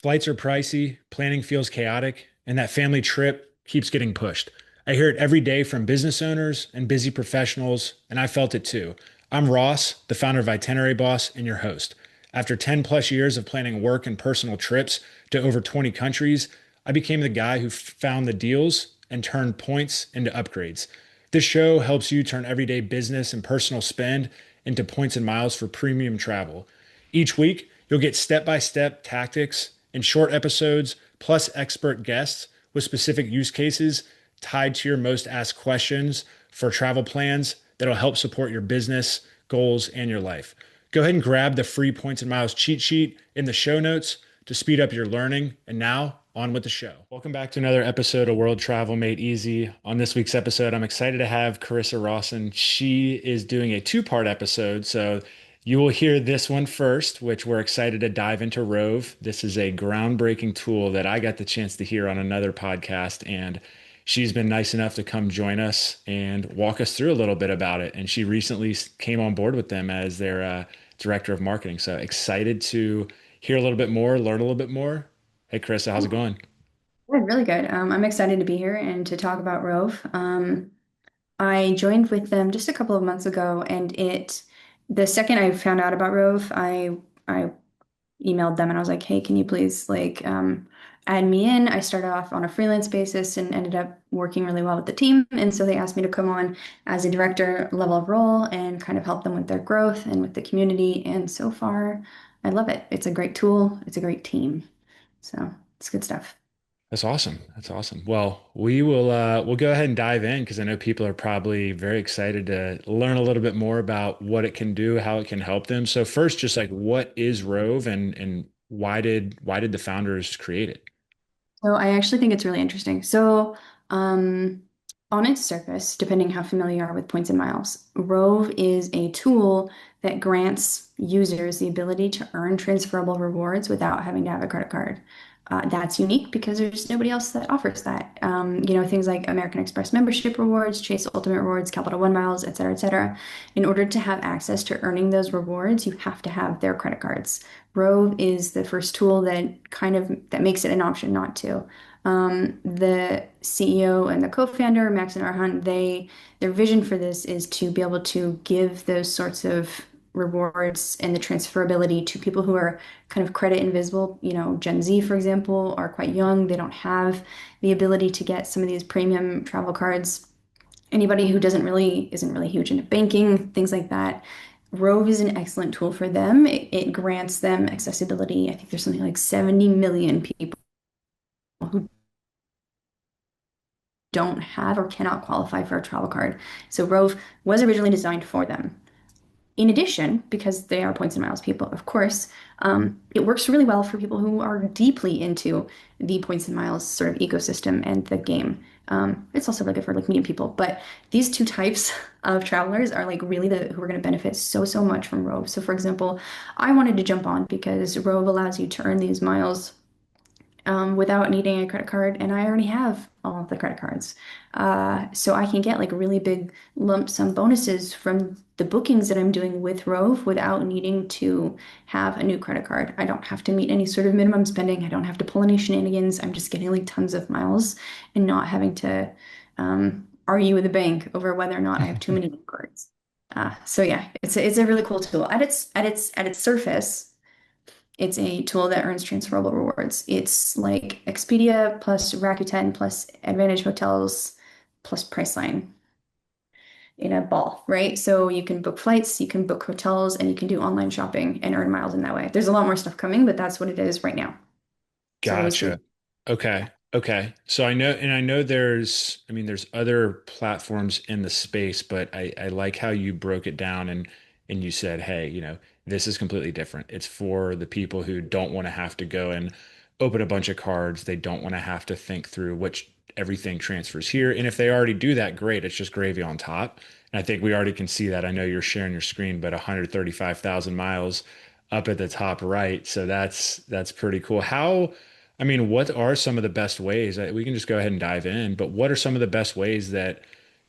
Flights are pricey, planning feels chaotic, and that family trip keeps getting pushed. I hear it every day from business owners and busy professionals, and I felt it too. I'm Ross, the founder of Itinerary Boss and your host. After 10 plus years of planning work and personal trips to over 20 countries, I became the guy who found the deals and turned points into upgrades. This show helps you turn everyday business and personal spend into points and miles for premium travel. Each week, you'll get step by step tactics and short episodes, plus expert guests with specific use cases tied to your most asked questions for travel plans that'll help support your business, goals, and your life. Go ahead and grab the free points and miles cheat sheet in the show notes to speed up your learning. And now, on with the show. Welcome back to another episode of World Travel Made Easy. On this week's episode, I'm excited to have Carissa Rawson. She is doing a two-part episode. So you will hear this one first, which we're excited to dive into Rove. This is a groundbreaking tool that I got the chance to hear on another podcast, and she's been nice enough to come join us and walk us through a little bit about it. And she recently came on board with them as their director of marketing. So excited to hear a little bit more, learn a little bit more. Hey, Carissa, how's it Oh, going? good, really good. I'm excited to be here and to talk about Rove. I joined with them just a couple of months ago, and the second I found out about Rove, I emailed them and I was like, "Hey, can you please add me in?" I started off on a freelance basis and ended up working really well with the team, and so they asked me to come on as a director level of role and kind of help them with their growth and with the community. And so far, I love it. It's a great tool. It's a great team. So it's good stuff. That's awesome. That's awesome. Well, we'll go ahead and dive in because I know people are probably very excited to learn a little bit more about what it can do, how it can help them. So first, just like what is Rove and why did the founders create it? So I actually think it's really interesting. Um, on its surface, depending how familiar you are with points and miles, Rove is a tool that grants users the ability to earn transferable rewards without having to have a credit card. That's unique because there's nobody else that offers that. Things like American Express membership rewards, Chase Ultimate Rewards, Capital One Miles, et cetera, et cetera. In order to have access to earning those rewards, you have to have their credit cards. Rove is the first tool that makes it an option not to. The CEO and the co-founder, Max and Arhan, their vision for this is to be able to give those sorts of rewards and the transferability to people who are kind of credit invisible. Gen Z, for example, are quite young. They don't have the ability to get some of these premium travel cards. Anybody who isn't really huge into banking, things like that. Rove is an excellent tool for them. It grants them accessibility. I think there's something like 70 million people who don't have or cannot qualify for a travel card. So Rove was originally designed for them. In addition, because they are points and miles people, of course, it works really well for people who are deeply into the points and miles sort of ecosystem and the game. It's also really good for like meeting people. But these two types of travelers are like really the who are going to benefit so much from Rove. So, for example, I wanted to jump on because Rove allows you to earn these miles without needing a credit card, and I already have all of the credit cards. So I can get like really big lump sum bonuses from the bookings that I'm doing with Rove without needing to have a new credit card. I don't have to meet any sort of minimum spending. I don't have to pull any shenanigans. I'm just getting like tons of miles and not having to argue with the bank over whether or not I have too many cards. So yeah, it's a really cool tool. At its surface, it's a tool that earns transferable rewards. It's like Expedia plus Rakuten plus Advantage Hotels plus Priceline in a ball, right? So you can book flights, you can book hotels, and you can do online shopping and earn miles in that way. There's a lot more stuff coming, but that's what it is right now. So it's really Gotcha. Okay. Okay. So I know there's other platforms in the space, but I like how you broke it down and you said, hey, this is completely different. It's for the people who don't want to have to go and open a bunch of cards. They don't want to have to think through which everything transfers here. And if they already do that, great. It's just gravy on top. And I think we already can see that. I know you're sharing your screen, but 135,000 miles up at the top right. So that's pretty cool. What are some of the best ways? We can just go ahead and dive in, but what are some of the best ways that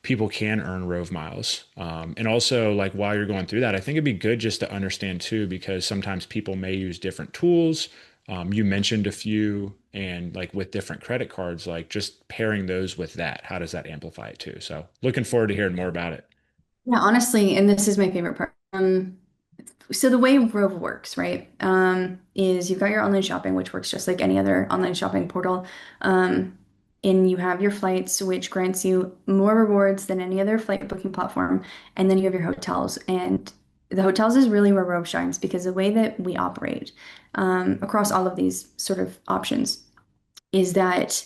people can earn Rove miles? And also, like while you're going through that, I think it'd be good just to understand too, because sometimes people may use different tools. You mentioned a few, and like with different credit cards, like just pairing those with that, how does that amplify it too? So looking forward to hearing more about it. Yeah, honestly, and this is my favorite part. So the way Rove works, right, is you've got your online shopping, which works just like any other online shopping portal. Um, and you have your flights, which grants you more rewards than any other flight booking platform. And then you have your hotels. And the hotels is really where Rove shines because the way that we operate across all of these sort of options is that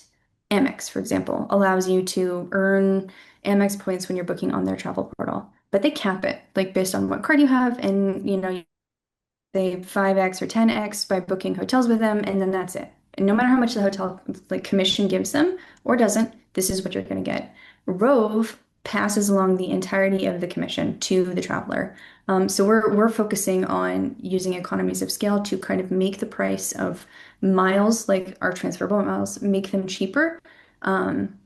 Amex, for example, allows you to earn Amex points when you're booking on their travel portal, but they cap it like based on what card you have, and they 5x or 10x by booking hotels with them, and then that's it. And no matter how much the hotel like commission gives them or doesn't, this is what you're going to get. Rove passes along the entirety of the commission to the traveler. So we're focusing on using economies of scale to kind of make the price of miles, like our transferable miles, make them cheaper. Um,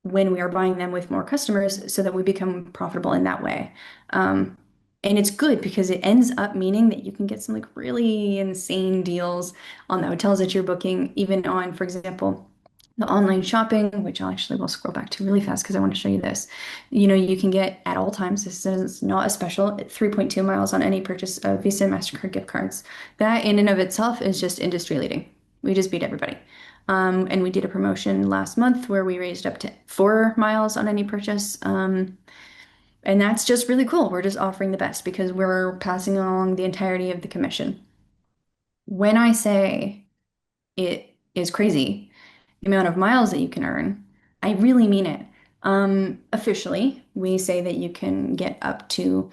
when we are buying them with more customers so that we become profitable in that way. Um, and it's good because it ends up meaning that you can get some like really insane deals on the hotels that you're booking, even on, for example, the online shopping, which I'll actually will scroll back to really fast because I want to show you this. You can get at all times, this is not a special, 3.2 miles on any purchase of Visa and MasterCard gift cards. That in and of itself is just industry leading. We just beat everybody. And we did a promotion last month where we raised up to 4 miles on any purchase. And that's just really cool. We're just offering the best because we're passing along the entirety of the commission. When I say it is crazy, the amount of miles that you can earn, I really mean it. Officially, we say that you can get up to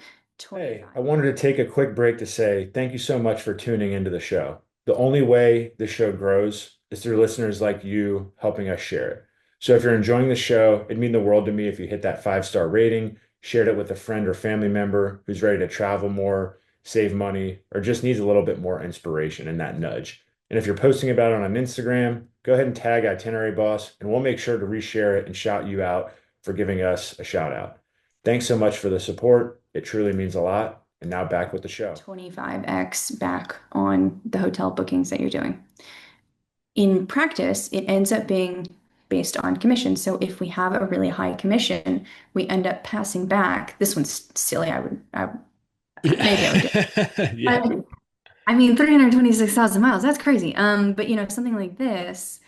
Hey, 25. I wanted to take a quick break to say thank you so much for tuning into the show. The only way the show grows is through listeners like you helping us share it. So if you're enjoying the show, it'd mean the world to me if you hit that 5-star rating, shared it with a friend or family member who's ready to travel more, save money, or just needs a little bit more inspiration and that nudge. And if you're posting about it on Instagram, go ahead and tag Itinerary Boss, and we'll make sure to reshare it and shout you out for giving us a shout out. Thanks so much for the support. It truly means a lot. And now back with the show. 25x back on the hotel bookings that you're doing. In practice, it ends up being based on commission. So if we have a really high commission, we end up passing back. This one's silly. Maybe I would do it. Yeah. I, I mean, 326,000 miles, that's crazy. But something like this,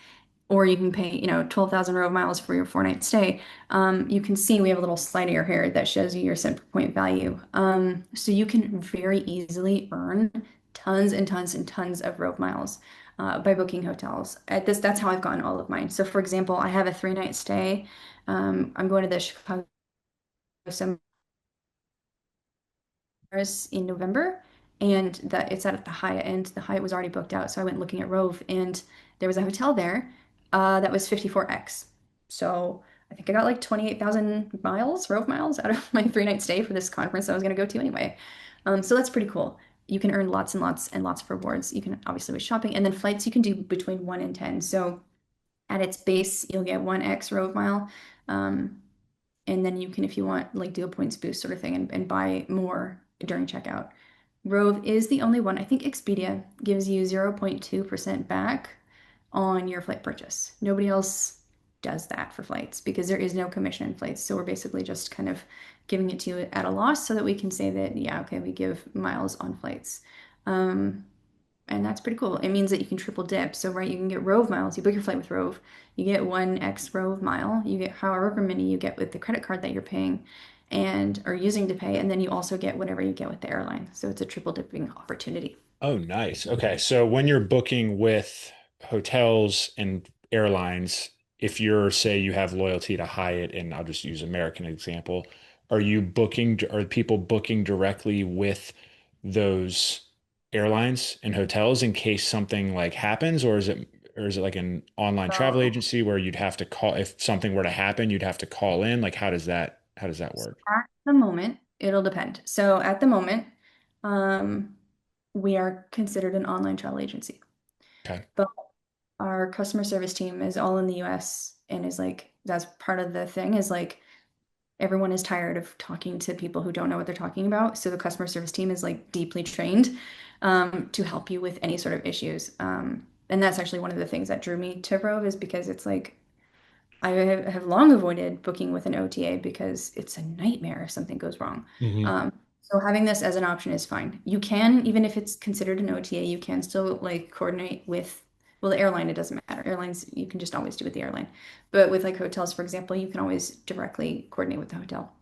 or you can pay, 12,000 row miles for your 4-night stay. You can see we have a little slider here that shows you your cent per point value. So you can very easily earn tons and tons and tons of road miles by booking hotels. That's how I've gotten all of mine. So for example, I have a 3-night stay. I'm going to the Chicago in November, and that it's at the Hyatt, and the Hyatt was already booked out. So I went looking at Rove, and there was a hotel there that was 54x. So I think I got like 28,000 miles, Rove miles, out of my 3-night stay for this conference I was going to go to anyway. So that's pretty cool. You can earn lots and lots and lots of rewards. You can obviously with shopping, and then flights you can do between 1 and 10. So at its base, you'll get 1x Rove mile. Um, and then you can, if you want, like do a points boost sort of thing and buy more during checkout. Rove is the only one. I think Expedia gives you 0.2% back on your flight purchase. Nobody else does that for flights because there is no commission in flights. So we're basically just kind of giving it to you at a loss so that we can say that, yeah, okay, we give miles on flights. Um, and that's pretty cool. It means that you can triple dip. So, right, you can get Rove miles. You book your flight with Rove. You get 1x Rove mile. You get however many you get with the credit card that you're paying and are using to pay. And then you also get whatever you get with the airline. So it's a triple dipping opportunity. Oh, nice. Okay. So when you're booking with hotels and airlines, if you're, say, you have loyalty to Hyatt, and I'll just use American example, are people booking directly with those airlines and hotels in case something like happens, or is it like an online travel So, agency where you'd have to call if something were to happen, you'd have to call in? Like how does that so work? at the moment, it'll depend. So at the moment, um, we are considered an online travel agency. Okay. But our customer service team is all in the US and is like, that's part of the thing is like everyone is tired of talking to people who don't know what they're talking about. So the customer service team is like deeply trained. to help you with any sort of issues. And that's actually one of the things that drew me to Rove is because it's like have long avoided booking with an OTA because it's a nightmare if something goes wrong. Hmm. So having this as an option is fine. You can, even if it's considered an OTA, you can still like coordinate with, well, the airline, it doesn't matter. Airlines, you can just always do with the airline. But with like hotels, for example, you can always directly coordinate with the hotel.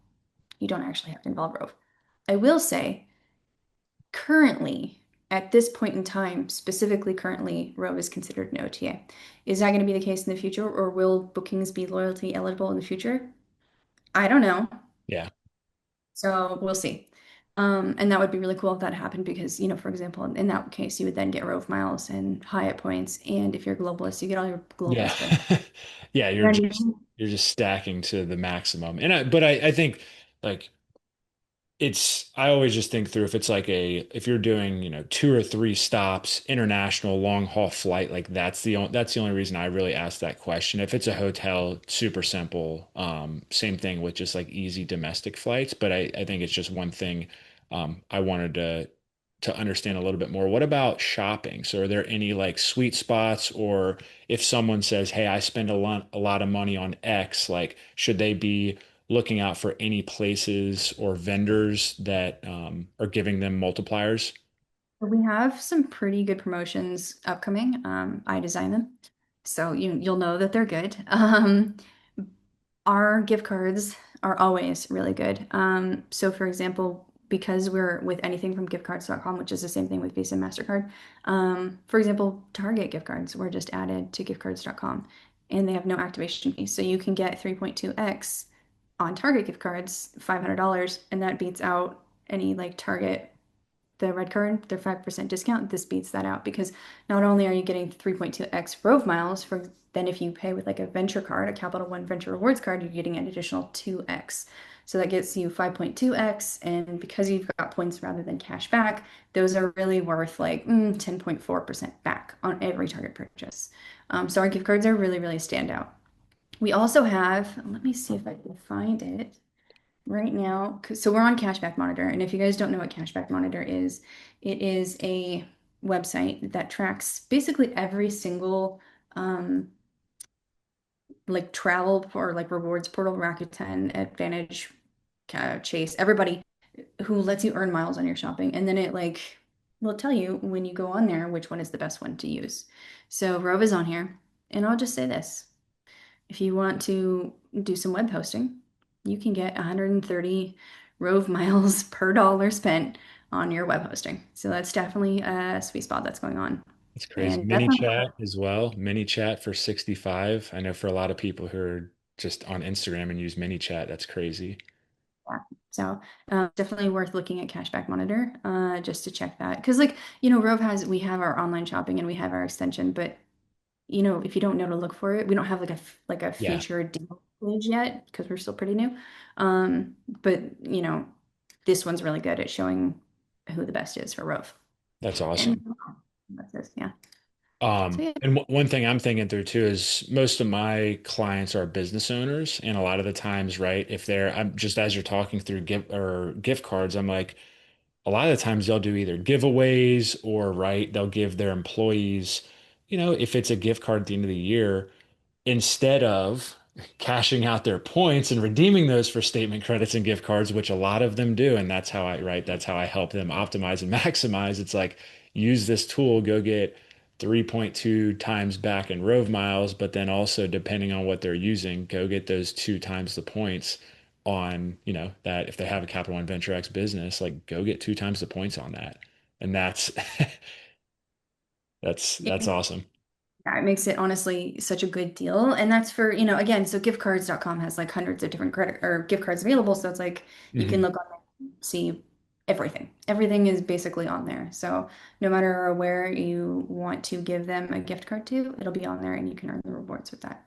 You don't actually have to involve Rove. I will say, currently, at this point in time, specifically currently, Rove is considered an OTA. Is that going to be the case in the future, or will bookings be loyalty eligible in the future? I don't know. Yeah. So we'll see. And that would be really cool if that happened because, for example, in that case, you would then get Rove miles and Hyatt points. And if you're globalist, you get all your Yeah. globalist points. Yeah, And you're just stacking to the maximum. But I think like I always just think through if it's like if you're doing, 2 or 3 stops, international long haul flight, like that's the only reason I really ask that question. If it's a hotel, super simple. Same thing with just like easy domestic flights, but I think it's just one thing I wanted to understand a little bit more. What about shopping? So are there any like sweet spots, or if someone says, "Hey, I spend a lot of money on X," like should they be looking out for any places or vendors that are giving them multipliers? we have some pretty good promotions upcoming. I design them, so you'll know that they're good. Our gift cards are always really good. So for example, because we're with anything from giftcards.com, which is the same thing with Visa and MasterCard, for example, Target gift cards were just added to giftcards.com and they have no activation fee. So you can get 3.2x on Target gift cards, $500, and that beats out any like Target the red card, their 5% discount, this beats that out because not only are you getting 3.2x Rove miles, then if you pay with like a venture card, a Capital One Venture Rewards card, you're getting an additional 2x. So that gets you 5.2x. And because you've got points rather than cash back, those are really worth like 10.4% back on every Target purchase. So our gift cards are really, really stand out. We also have, let me see if I can find it right now. So we're on Cashback Monitor, and if you guys don't know what Cashback Monitor is, it is a website that tracks basically every single um, like travel or like rewards portal, Rakuten, Advantage, Chase, everybody who lets you earn miles on your shopping, and then it like will tell you when you go on there which one is the best one to use. So Rove is on here, and I'll just say this. If you want to do some web hosting, you can get 130 Rove miles per dollar spent on your web hosting. So that's definitely a sweet spot that's going on. It's crazy. And that's Mini not chat as well. Mini chat for 65. I know for a lot of people who are just on Instagram and use mini chat, that's crazy. bad. So definitely worth looking at Cashback Monitor just to check that. Because like, Rove we have our online shopping and we have our extension, but if you don't know to look for it, we don't have like a Yeah, featured deal page yet because we're still pretty new. But this one's really good at showing who the best is for Rove. that's And awesome. that's this, yeah. So Um, yeah, and one thing I'm thinking through too is most of my clients are business owners, and a lot of the times, right, if I'm just as you're talking through gift cards, I'm like, a lot of the times they'll do either giveaways or right, they'll give their employees, if it's a gift card at the end of the year, instead of cashing out their points and redeeming those for statement credits and gift cards, which a lot of them do. And that's how I help them optimize and maximize. It's like use this tool, go get 3.2 times back in Rove miles, but then also depending on what they're using, go get those 2 times the points on, that if they have a Capital One Venture X business, like go get 2 times the points on that. And that's that's awesome. yeah, it makes it honestly such a good deal. And that's for, again, so giftcards.com has like hundreds of different credit or gift cards available. So it's like you can Mhm. look on there and see everything. Everything is basically on there. So no matter where you want to give them a gift card to, it'll be on there and you can earn the rewards with that.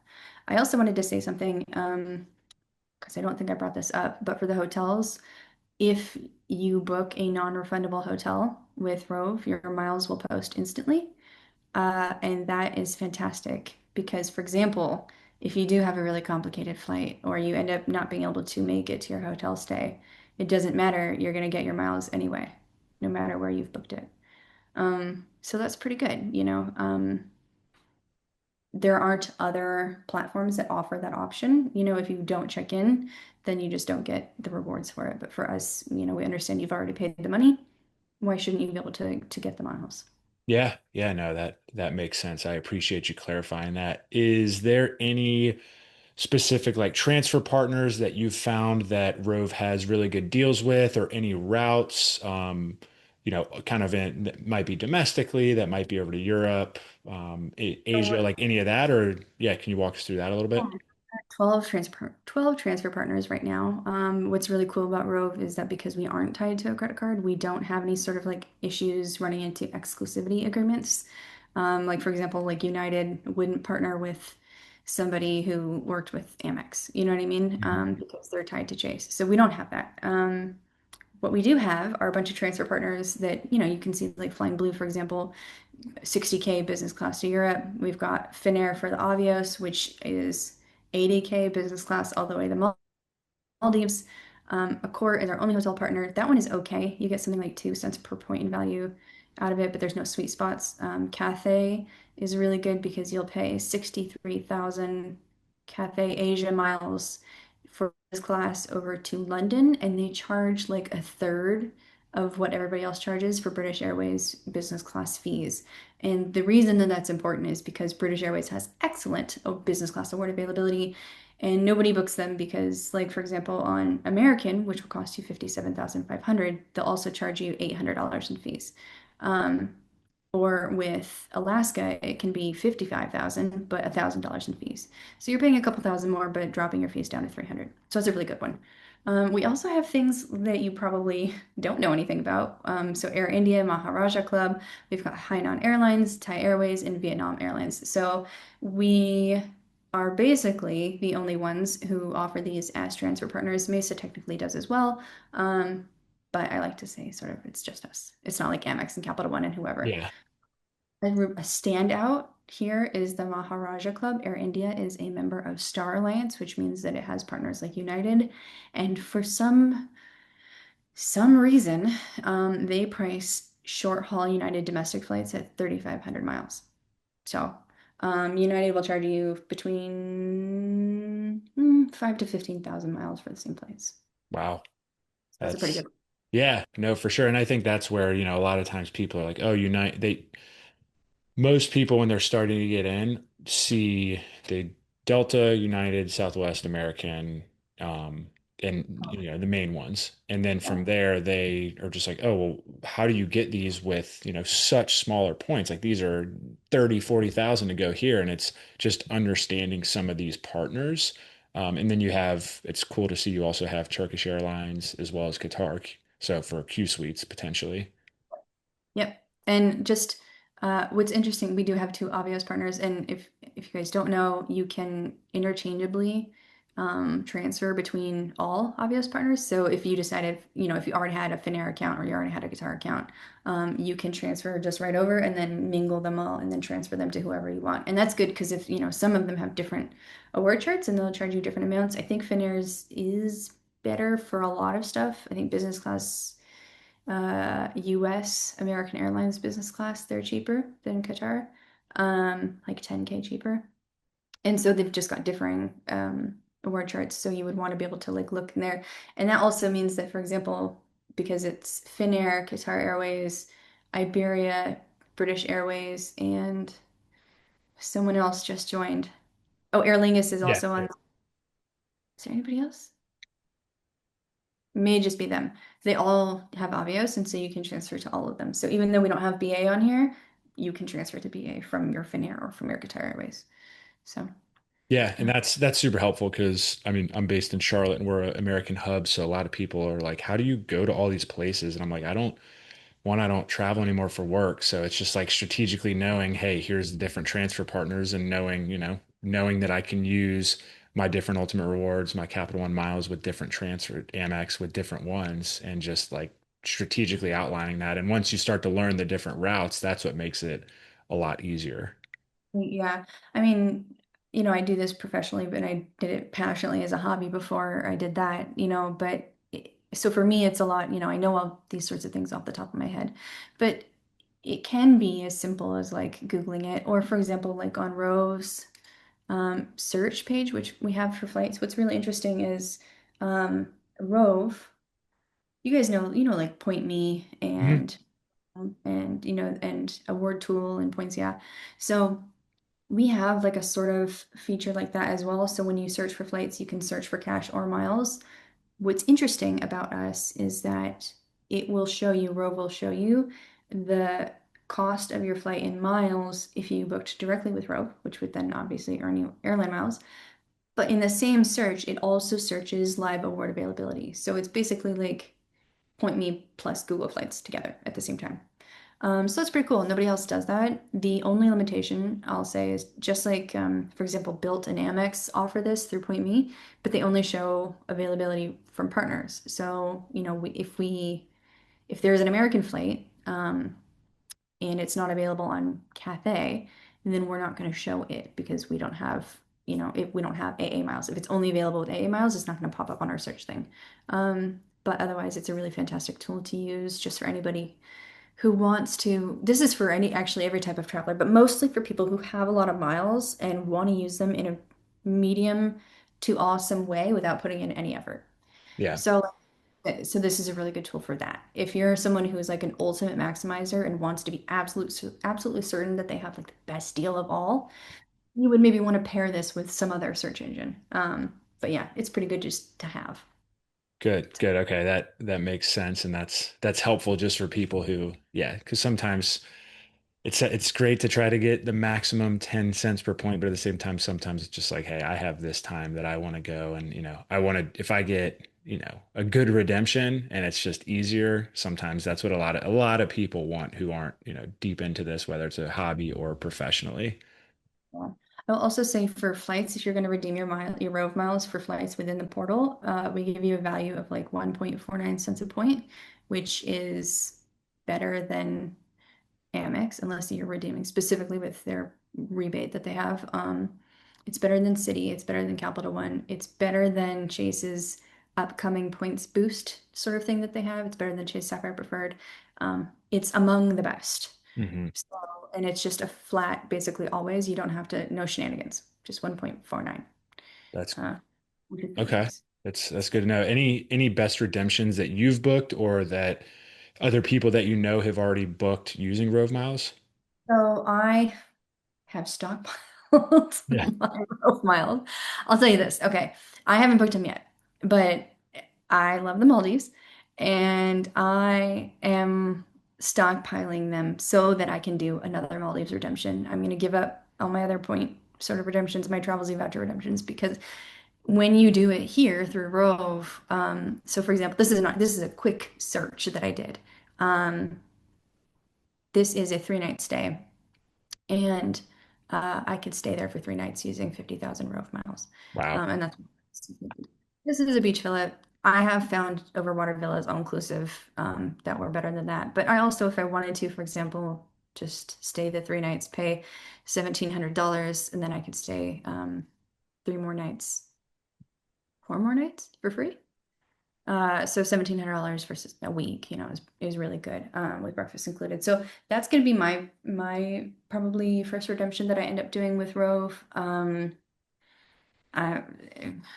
I also wanted to say something, because I don't think I brought this up, but for the hotels, if you book a non-refundable hotel with Rove, your miles will post instantly. And that is fantastic because, for example, if you do have a really complicated flight or you end up not being able to make it to your hotel stay, it doesn't matter. You're going to get your miles anyway, no matter where you've booked it. So that's pretty good, you know. There aren't other platforms that offer that option. You know, if you don't check in, then you just don't get the rewards for it. But for us, you know, we understand you've already paid the money. Why shouldn't you be able to get the miles? Yeah, yeah, no, that makes sense. I appreciate you clarifying that. Is there any specific like transfer partners that you've found that Rove has really good deals with, or any routes, kind of in that might be domestically, that might be over to Europe, Asia, like any of that, or yeah, can you walk us through that a little Yeah. bit? 12 transfer partners right now. What's really cool about Rove is that because we aren't tied to a credit card, we don't have any sort of like issues running into exclusivity agreements. Like for example, like United wouldn't partner with somebody who worked with Amex. You know what I mean? Mhm. Because they're tied to Chase. So we don't have that. What we do have are a bunch of transfer partners that, you know, you can see like Flying Blue, for example, 60K business class to Europe. We've got Finnair for the Avios, which is 80K business class all the way to Maldives. Accor is our only hotel partner. That one is okay. You get something like 2 cents per point in value out of it, but there's no sweet spots. Cathay is really good because you'll pay 63,000 Cathay Asia miles for this class over to London, and they charge like a third of what everybody else charges for British Airways business class fees. And the reason that that's important is because British Airways has excellent business class award availability and nobody books them because, like, for example, on American, which will cost you 57,500, they'll also charge you $800 in fees. Um, or with Alaska, it can be 55,000, but $1,000 in fees. So you're paying a couple thousand more, but dropping your fees down to 300. So it's a really good one. We also have things that you probably don't know anything about. So Air India, Maharaja Club, we've got Hainan Airlines, Thai Airways, and Vietnam Airlines. So we are basically the only ones who offer these as transfer partners. Mesa technically does as well. But I like to say sort of it's just us. It's not like Amex and Capital One and whoever. Yeah. A standout here is the Maharaja Club. Air India is a member of Star Alliance, which means that it has partners like United. And for some reason, they price short haul United domestic flights at 3,500 miles. So United will charge you between 5 to 15,000 miles for the same flights. Wow. So that's a pretty That's good. yeah, no, for sure. And I think that's where, a lot of times people are like, oh, most people when they're starting to get in see the Delta, United, Southwest American, and the main ones. And then Yeah. from there they are just like, oh, well, how do you get these with, such smaller points? Like these are 30, 40,000 to go here. And it's just understanding some of these partners. And then it's cool to see you also have Turkish Airlines as well as Qatar. So for Q suites potentially. Yep. And just what's interesting, we do have two Avios partners, and if you guys don't know, you can interchangeably transfer between all Avios partners. So if you decided, you know, if you already had a Finnair account or you already had a Qatar account, you can transfer just right over and then mingle them all and then transfer them to whoever you want. And that's good because if, you know, some of them have different award charts and they'll charge you different amounts. I think Finnair's is better for a lot of stuff. I think business class US American Airlines business class, they're cheaper than Qatar, like 10K cheaper. And so they've just got differing award charts. So you would want to be able to like look in there. And that also means that, for example, because it's Finnair, Qatar Airways, Iberia, British Airways, and someone else just joined. Oh, Aer Lingus is Yeah. also on. Is there anybody else? May just be them. They all have Avios, and so you can transfer to all of them. So even though we don't have BA on here, you can transfer to BA from your Finnair or from your Qatar Airways. So Yeah, and that's super helpful because I mean I'm based in Charlotte and we're an American hub, so a lot of people are like, "How do you go to all these places?" And I'm like, I don't travel anymore for work, so it's just like strategically knowing, hey, here's the different transfer partners, and knowing that I can use my different Ultimate Rewards, my Capital One miles with different transfer Amex with different ones, and just like strategically outlining that. And once you start to learn the different routes, that's what makes it a lot easier. yeah, I mean, you know, I do this professionally, but I did it passionately as a hobby before I did that, you know, so for me, it's a lot, you know, I know all these sorts of things off the top of my head, but it can be as simple as like Googling it, or for example, like on Rove's search page, which we have for flights. What's really interesting is um, Rove. You guys know, like Point Me Mhm. and a word tool and points, yeah. So we have like a sort of feature like that as well. So when you search for flights, you can search for cash or miles. What's interesting about us is that Rove will show you the cost of your flight in miles if you booked directly with Rove, which would then obviously earn you airline miles. But in the same search, it also searches live award availability. So it's basically like Point Me plus Google Flights together at the same time. So that's pretty cool. Nobody else does that. The only limitation I'll say is just like, for example, Bilt and Amex offer this through Point Me, but they only show availability from partners. So, if there's an American flight, and it's not available on Cathay, then we're not going to show it because we don't have, if we don't have AA miles. If it's only available with AA miles, it's not going to pop up on our search thing. But otherwise, it's a really fantastic tool to use just for anybody who wants to. This is for actually every type of traveler, but mostly for people who have a lot of miles and want to use them in a medium to awesome way without putting in any effort. Yeah. So so this is a really good tool for that. If you're someone who is like an ultimate maximizer and wants to be absolutely certain that they have like the best deal of all, you would maybe want to pair this with some other search engine. But yeah, it's pretty good just to have. Good, good. Okay, that makes sense, and that's helpful just for people who, yeah, because sometimes it's great to try to get the maximum 10 cents per point, but at the same time, sometimes it's just like, hey, I have this time that I want to go, and I want to if I get a good redemption and it's just easier. Sometimes that's what a lot of people want who aren't deep into this, whether it's a hobby or professionally. Yeah. I'll also say for flights, if you're going to redeem your Rove miles for flights within the portal, we give you a value of like 1.49 cents a point, which is better than Amex, unless you're redeeming specifically with their rebate that they have. It's better than Citi. It's better than Capital One. It's better than Chase's upcoming points boost sort of thing that they have. It's better than Chase Sapphire Preferred. It's among the best. Hmm. So, and it's just a flat, basically always. You don't have to, no shenanigans, just 1.49, That's uh, which is really okay. nice. That's good to know. Any best redemptions that you've booked or that other people that have already booked using Rove Miles? So I have stockpiled Yeah. my road miles. I'll tell you this. Okay. I haven't booked them yet, but I love the Maldives and I am stockpiling them so that I can do another Maldives redemption. I'm going to give up all my other point sort of redemptions, my travel Z voucher redemptions, because when you do it here through Rove, so for example, this is a quick search that I did. Um, this is a 3 night stay and I could stay there for 3 nights using 50,000 Rove miles. Wow. And that's this is a beach villa. I have found overwater villas all inclusive that were better than that. But I also, if I wanted to, for example, just stay the 3 nights, pay $1,700, and then I could stay 3 more nights, 4 more nights for free. So $1,700 for a week, is really good with breakfast included. So that's gonna be my probably first redemption that I end up doing with Rove. I,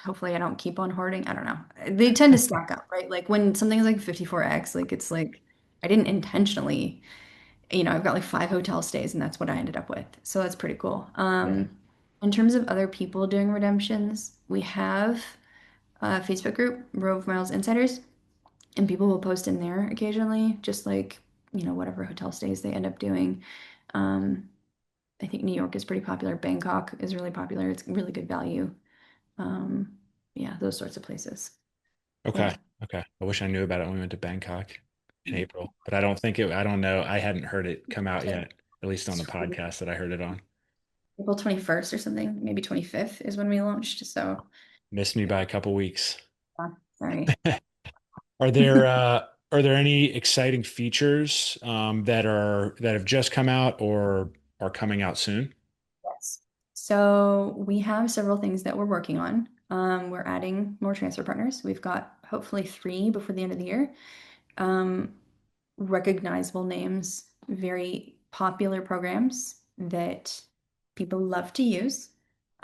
hopefully I don't keep on hoarding. I don't know. They tend to stack up, right? Like when something is like 54x, like it's like I didn't intentionally, I've got like 5 hotel stays and that's what I ended up with. So that's pretty cool. Right. In terms of other people doing redemptions, we have a Facebook group, Rove Miles Insiders. And people will post in there occasionally, just like, whatever hotel stays they end up doing. Um, I think New York is pretty popular. Bangkok is really popular. It's really good value. Um, yeah, those sorts of places. Okay. Yeah. Okay. I wish I knew about it when we went to Bangkok in Yeah. April, but I don't know. I hadn't heard it come out yet, at least on the podcast that I heard it on. April 21st or something, maybe 25th is when we launched. So, Missed me by a couple weeks. sorry. Are there any exciting features that have just come out or are coming out soon? Yes. So we have several things that we're working on. We're adding more transfer partners. We've got hopefully 3 before the end of the year. Um, recognizable names, very popular programs that people love to use.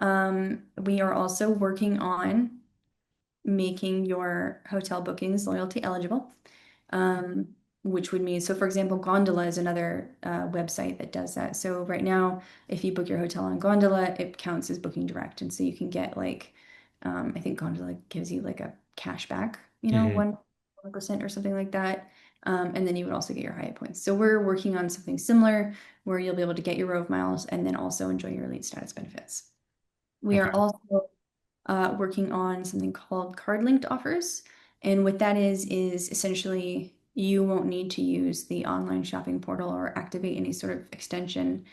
We are also working on making your hotel bookings loyalty eligible, um, which would mean, so for example, Gondola is another website that does that. So right now, if you book your hotel on Gondola, it counts as booking direct. And so you can get like, I think Gondola gives you like a cash back, Hmm. 1% or something like that. And then you would also get your Hyatt points. So we're working on something similar where you'll be able to get your Rove miles and then also enjoy your elite status benefits. We are Okay. also working on something called card linked offers. And what that is essentially you won't need to use the online shopping portal or activate any sort of extension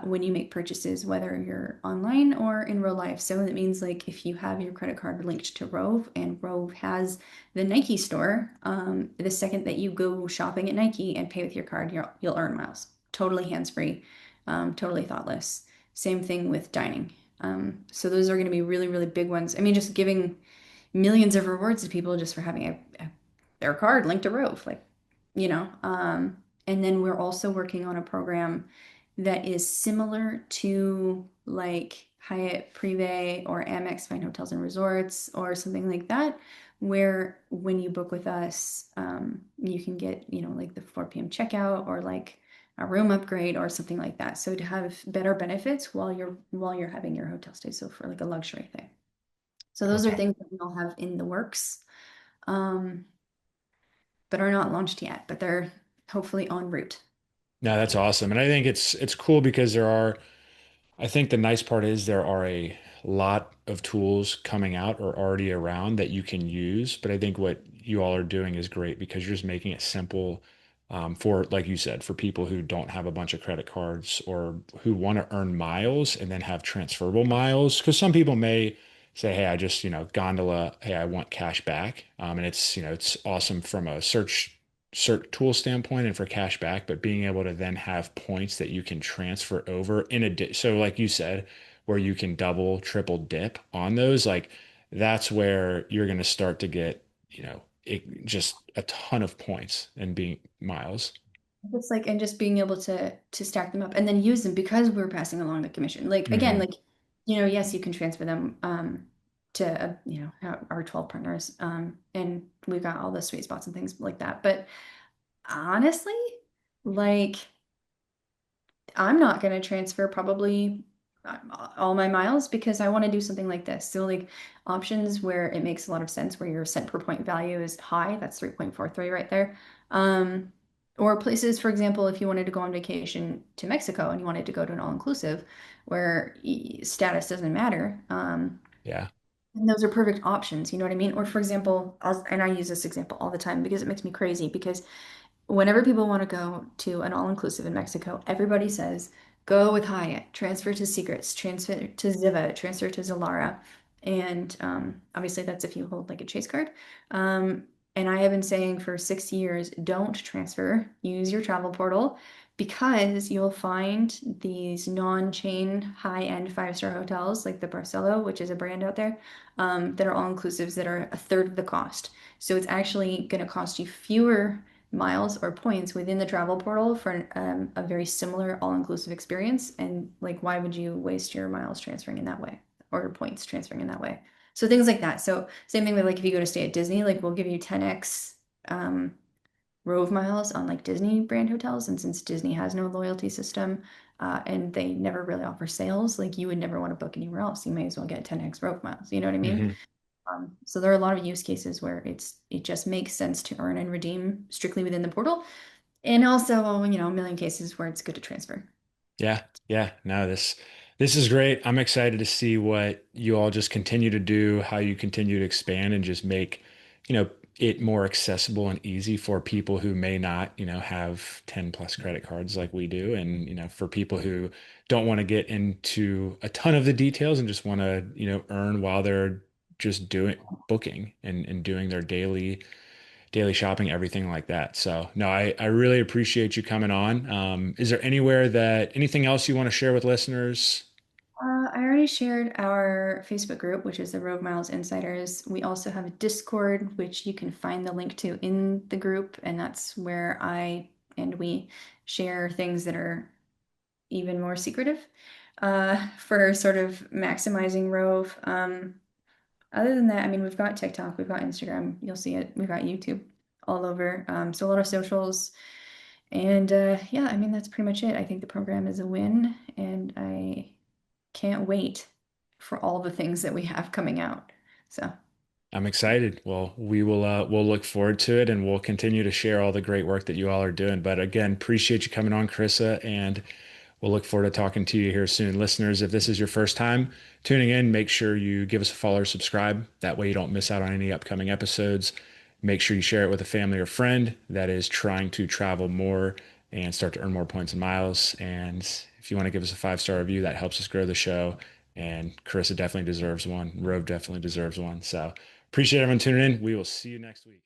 when you make purchases, whether you're online or in real life. So that means like if you have your credit card linked to Rove and Rove has the Nike store, the second that you go shopping at Nike and pay with your card, you'll earn miles. Totally hands-free, totally thoughtless. Same thing with dining. So those are going to be really, really big ones. I mean, just giving millions of rewards to people just for having their card linked to Rove, like, you know. And then we're also working on a program that is similar to like Hyatt Privé or Amex Fine Hotels and Resorts or something like that, where when you book with us, you can get, like the 4 p.m. checkout or like a room upgrade or something like that. So to have better benefits while you're having your hotel stay. So for like a luxury thing. So those are Okay. things that we all have in the works, um, but are not launched yet, but they're hopefully en route. No, that's awesome. And I think it's cool because I think the nice part is there are a lot of tools coming out or already around that you can use. But I think what you all are doing is great because you're just making it simple for, like you said, for people who don't have a bunch of credit cards or who want to earn miles and then have transferable miles. Because some people may say, hey, I just, gondola, hey, I want cash back. And it's awesome from a search tool standpoint and for cash back, but being able to then have points that you can transfer over in a so like you said, where you can double, triple dip on those, like that's where you're going to start to get, just a ton of points and being miles. It's like, and just being able to stack them up and then use them because we're passing along the commission. Like again, Hmm. like, yes, you can transfer them to our 12 partners. And we've got all the sweet spots and things like that. But honestly, like I'm not going to transfer probably all my miles because I want to do something like this. So like options where it makes a lot of sense where your cent per point value is high, that's 3.43 right there. Um, or places, for example, if you wanted to go on vacation to Mexico and you wanted to go to an all-inclusive where status doesn't matter, Yeah. and those are perfect options, you know what I mean? Or for example, and I use this example all the time because it makes me crazy because whenever people want to go to an all-inclusive in Mexico, everybody says, go with Hyatt, transfer to Secrets, transfer to Ziva, transfer to Zilara. And obviously that's if you hold like a Chase card. And I have been saying for 6 years, don't transfer, use your travel portal because you'll find these non-chain high-end five-star hotels like the Barcelo, which is a brand out there, that are all-inclusives that are a third of the cost. So it's actually going to cost you fewer miles or points within the travel portal for a very similar all-inclusive experience. And like, why would you waste your miles transferring in that way or your points transferring in that way? So things like that. So same thing with like if you go to stay at Disney, like we'll give you 10x Rove miles on like Disney brand hotels. And since Disney has no loyalty system and they never really offer sales, like you would never want to book anywhere else. You may as well get 10x Rove miles. You know what I mean? Hmm. So there are a lot of use cases where it just makes sense to earn and redeem strictly within the portal, and also a million cases where it's good to transfer. Yeah. Yeah. No, this is great. I'm excited to see what you all just continue to do, how you continue to expand and just make, it more accessible and easy for people who may not, have 10 plus credit cards like we do. And, for people who don't want to get into a ton of the details and just want to, earn while they're just doing booking and doing their daily shopping, everything like that. So no, I really appreciate you coming on. Is there anything else you want to share with listeners? I already shared our Facebook group, which is the Rove Miles Insiders. We also have a Discord, which you can find the link to in the group, and that's where I and we share things that are even more secretive for sort of maximizing Rove. Other than that, I mean, we've got TikTok, we've got Instagram, you'll see it, we've got YouTube all over. So a lot of socials. And yeah, I mean, that's pretty much it. I think the program is a win, and I can't wait for all the things that we have coming out. So, I'm excited. Well, we'll look forward to it and we'll continue to share all the great work that you all are doing. But again, appreciate you coming on, Carissa, and we'll look forward to talking to you here soon. Listeners, if this is your first time tuning in, make sure you give us a follow or subscribe. That way you don't miss out on any upcoming episodes. Make sure you share it with a family or friend that is trying to travel more and start to earn more points and miles. And if you want to give us a 5-star review, that helps us grow the show. And Carissa definitely deserves one. Rove definitely deserves one. So appreciate everyone tuning in. We will see you next week.